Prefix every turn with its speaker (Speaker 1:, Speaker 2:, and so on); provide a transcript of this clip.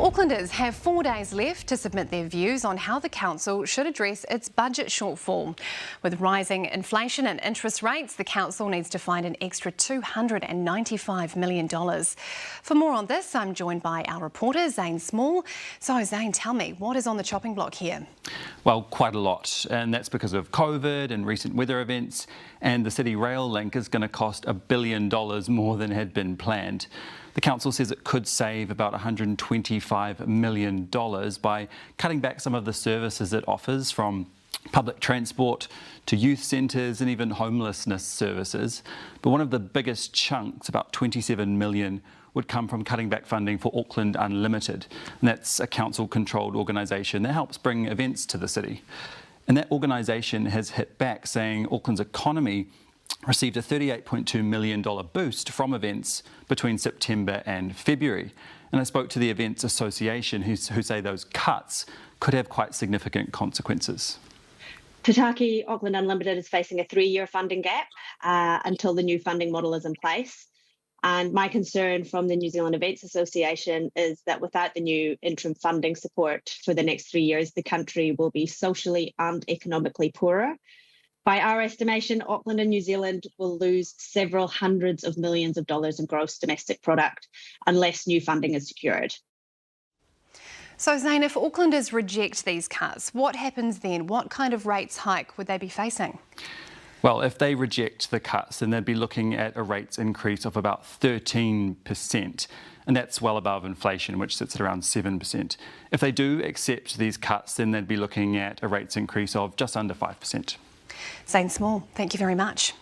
Speaker 1: Aucklanders have 4 days left to submit their views on how the council should address its budget shortfall. With rising inflation and interest rates, the council needs to find an extra $295 million. For more on this, I'm joined by our reporter, Zane Small. So, Zane, tell me, what is on the chopping block here?
Speaker 2: Well, quite a lot, and that's because of COVID and recent weather events, and the City Rail link is going to cost $1 billion more than had been planned. The council says it could save about $125 million by cutting back some of the services it offers, from public transport to youth centres and even homelessness services. But one of the biggest chunks, about $27 million, would come from cutting back funding for Auckland Unlimited. And that's a council-controlled organisation that helps bring events to the city. And that organisation has hit back, saying Auckland's economy received a $38.2 million boost from events between September and February. And I spoke to the Events Association who say those cuts could have quite significant consequences.
Speaker 3: Tataki, Auckland Unlimited is facing a 3-year funding gap until the new funding model is in place. And my concern from the New Zealand Events Association is that without the new interim funding support for the next 3 years, the country will be socially and economically poorer. By our estimation, Auckland and New Zealand will lose several hundreds of millions of dollars in gross domestic product unless new funding is secured.
Speaker 1: So, Zane, if Aucklanders reject these cuts, what happens then? What kind of rates hike would they be facing?
Speaker 2: Well, if they reject the cuts, then they'd be looking at a rates increase of about 13%, and that's well above inflation, which sits at around 7%. If they do accept these cuts, then they'd be looking at a rates increase of just under 5%.
Speaker 1: Zane Small, thank you very much.